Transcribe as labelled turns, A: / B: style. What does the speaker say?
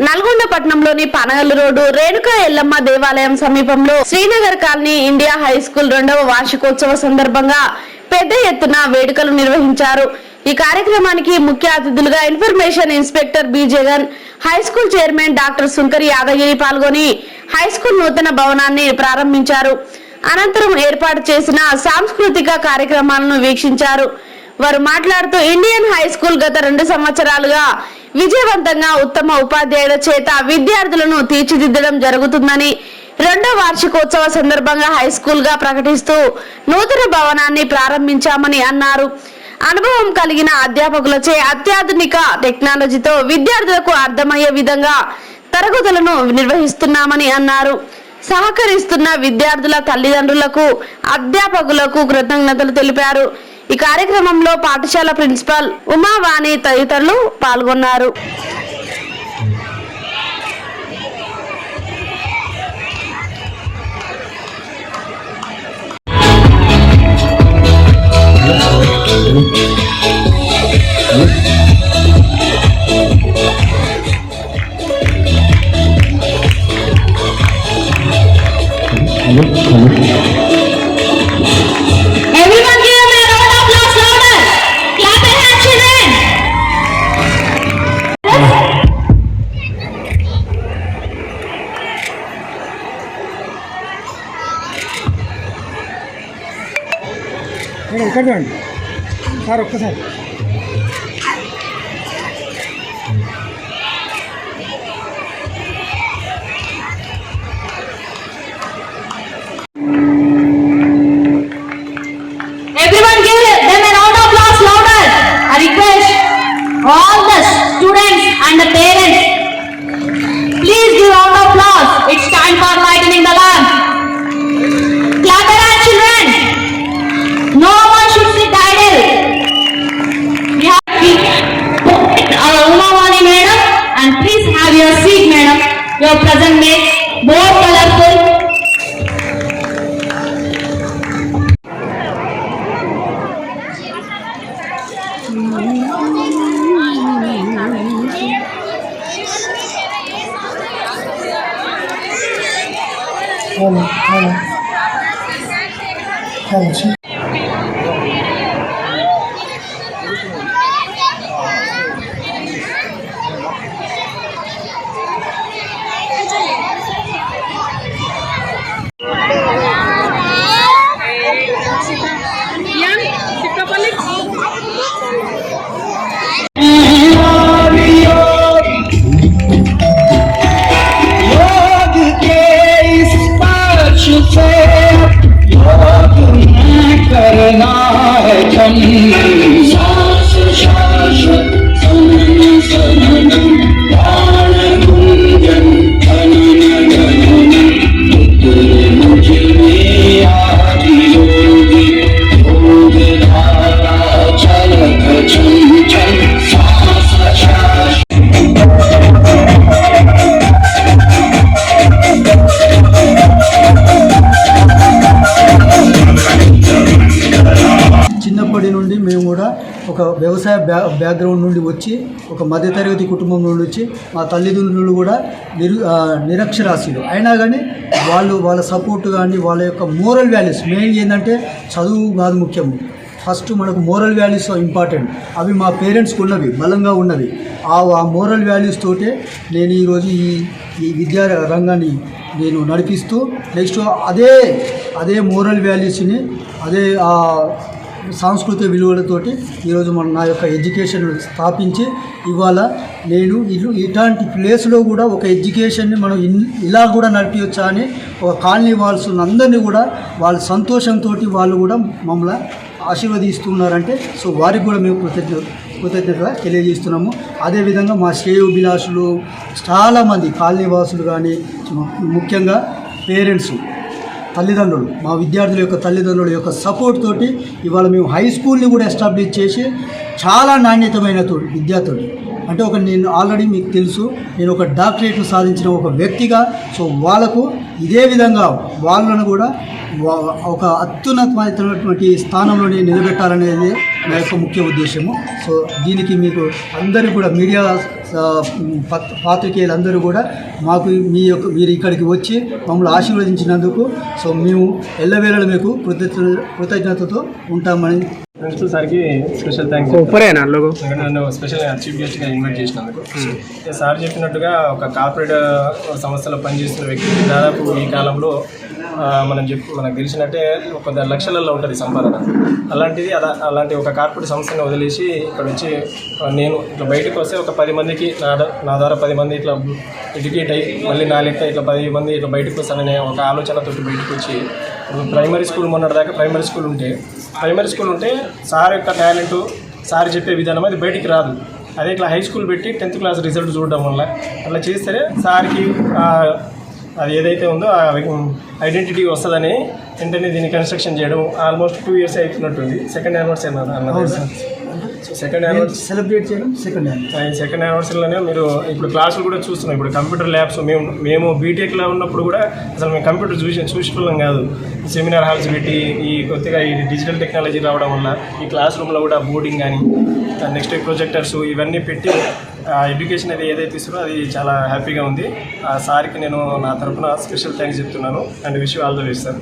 A: నల్గొండ పట్టణంలోని పనగల్లు రోడ్డు రేణుకా ఎల్లమ్మ దేవాలయం సమీపంలో Srinagar colony India high school 2వ వార్షికోత్సవ సందర్భంగా పెద్ద ఎత్తున వేడుకలు నిర్వహించారు. ఈ కార్యక్రమానికి ముఖ్య అతిథులుగా information inspector B Jagan, high school chairman doctor Sunkari Yadagiri పాల్గొని హై స్కూల్ నూతన భవనాన్ని ప్రారంభించారు. అనంతరం ఏర్పాటు చేసిన సాంస్కృతిక కార్యక్రమాలను వీక్షించారు. వారు మాట్లాడుతూ ఇండియన్ హై స్కూల్ గత 2 సంవత్సరాలుగా విజయవంతంగా ఉత్తమ ఉపాధ్యాయుల చేత విద్యార్థులను తీర్చిదిద్దడం జరుగుతుందని, 2వ వార్షికోత్సవ సందర్భంగా హై స్కూల్ గా ప్రకటిస్తూ నూతన భవనాన్ని ప్రారంభించామని అన్నారు. అనుభవం కలిగిన అధ్యాపకులచే అత్యాధునిక టెక్నాలజీతో విద్యార్థులకు అర్థమయ్యే విధంగా తరగతులను నిర్వహిస్తున్నామని అన్నారు. సహకరిస్తున్న విద్యార్థుల తల్లిదండ్రులకు, అధ్యాపకులకు కృతజ్ఞతలు తెలిపారు. ఈ కార్యక్రమంలో పాఠశాల ప్రిన్సిపల్ ఉమావాణి తదితరులు పాల్గొన్నారు.
B: ఇక్కడ చూడండి సార్, ఒక్కసారి
C: Everyone give them a round of applause louder. I request all the students and the parents, please give round of applause. It's time for lightening the lamp. Clap your hands, children. No one should sit idle. We have our Umawani madam, and please have your seat, madam. Your present makes more colorful.
B: చిన్నప్పటి నుండి మేము కూడా ఒక వ్యవసాయ background నుండి వచ్చి, ఒక మధ్యతరగతి కుటుంబం నుండి వచ్చి, మా తల్లిదండ్రులు కూడా నిరక్షరాస్యులు అయినా కానీ వాళ్ళ సపోర్ట్ కానీ, వాళ్ళ యొక్క మోరల్ వాల్యూస్, మెయిన్ ఏంటంటే చదువు కాదు ముఖ్యము, ఫస్ట్ మనకు మోరల్ వాల్యూస్ ఇంపార్టెంట్. అవి మా పేరెంట్స్కి ఉన్నవి, బలంగా ఉన్నవి. ఆ మోరల్ వాల్యూస్ తోటే నేను ఈరోజు ఈ విద్యా రంగాన్ని నేను నడిపిస్తూ, నెక్స్ట్ అదే మోరల్ వాల్యూస్ని, అదే సాంస్కృతిక విలువలతోటి ఈరోజు నా యొక్క ఎడ్యుకేషన్ స్థాపించి, ఇవాళ నేను ఇలాంటి ప్లేస్లో కూడా ఒక ఎడ్యుకేషన్ని మనం ఇలా కూడా నడిపించవచ్చా అని ఒక కాలనీ వాల్స్ అందరినీ కూడా వాళ్ళ సంతోషంతో వాళ్ళు కూడా మమ్మల్ని ఆశీర్వదిస్తున్నారంటే, సో వారికి కూడా మేము కృతజ్ఞత తెలియజేస్తున్నాము. అదేవిధంగా మా శ్రేయోభిలాషులు చాలామంది కాలనీ వాసులు కానీ, ముఖ్యంగా పేరెంట్స్, తల్లిదండ్రులు, మా విద్యార్థుల యొక్క తల్లిదండ్రుల యొక్క సపోర్ట్ తోటి ఇవాళ మేము హై స్కూల్ని కూడా ఎస్టాబ్లిష్ చేసి చాలా నాణ్యతమైన విద్యార్థులు, అంటే నేను ఆల్రెడీ మీకు తెలుసు, నేను ఒక డాక్టరేట్ను సాధించిన ఒక వ్యక్తిగా, సో వాళ్ళకు ఇదే విధంగా వాళ్ళను కూడా ఒక అత్యున్నతమైనటువంటి స్థానంలో నిలబెట్టాలనేది నా యొక్క ముఖ్య ఉద్దేశము. సో దీనికి మీకు అందరూ కూడా మీడియా పాత్రికేయులందరూ కూడా మాకు మీరు ఇక్కడికి వచ్చి మమ్మల్ని ఆశీర్వదించినందుకు సో మేము ఎల్లవేళలా మీకు కృతజ్ఞతతో ఉంటామని
D: ప్రిన్సిపల్ సార్కి స్పెషల్ థ్యాంక్స్. నన్ను స్పెషల్ చీఫ్ గెస్ట్గా ఇన్వైట్ చేసినందుకు. సార్ చెప్పినట్టుగా ఒక కార్పొరేట్ సంస్థలో పనిచేస్తున్న వ్యక్తి దాదాపు ఈ కాలంలో మనకు తెలిసినట్టే ఒక 10 లక్షలలో ఉంటుంది సంపాదన. అలాంటి ఒక కార్పొరేట్ సంస్థని వదిలేసి ఇక్కడ వచ్చి నేను ఇట్లా బయటకు వస్తే ఒక 10 మందికి నా ద్వారా 10 మంది ఇట్లా ఎడ్యుకేట్ అయ్యి మళ్ళీ నా లెక్క ఇట్లా 10 మంది ఇట్లా బయటకు వస్తాననే ఒక ఆలోచనతో బయటకు వచ్చి ప్రైమరీ స్కూల్ మొన్నటిదాకా ప్రైమరీ స్కూల్ ఉంటే సార్ యొక్క టాలెంటు సార్ చెప్పే విధానం అది బయటికి రాదు. అదే ఇట్లా హై స్కూల్ పెట్టి 10th క్లాస్ రిజల్ట్ చూడడం వల్ల అట్లా చేస్తేనే సార్కి అది ఏదైతే ఉందో ఆ ఐడెంటిటీ వస్తుందని వెంటనే దీన్ని కన్స్ట్రక్షన్ చేయడం ఆల్మోస్ట్ 2 years అవుతున్నట్టుంది. సెకండ్ యానివర్సరీ అన్నది సార్. సెకండ్ యానివర్సరీ
B: సెలబ్రేట్ చేయడం
D: సెకండ్ యానివర్సరీలోనే మీరు ఇప్పుడు క్లాసులు కూడా చూస్తున్నాం. ఇప్పుడు కంప్యూటర్ ల్యాబ్స్ మేము బీటెక్లో ఉన్నప్పుడు కూడా అసలు మేము కంప్యూటర్ చూసేవాళ్ళం కాదు. సెమినార్ హాల్స్ పెట్టి ఈ కొత్తగా ఈ డిజిటల్ టెక్నాలజీ రావడం వల్ల ఈ క్లాస్ రూమ్లో కూడా బోర్డింగ్ కానీ నెక్స్ట్ ప్రొజెక్టర్స్ ఇవన్నీ పెట్టి ఎడ్యుకేషన్ అది ఏదైతే ఇస్తారో అది చాలా హ్యాపీగా ఉంది. ఆ సార్కి నేను నా తరఫున స్పెషల్ థ్యాంక్స్ చెప్తున్నాను and wish you all the best sir.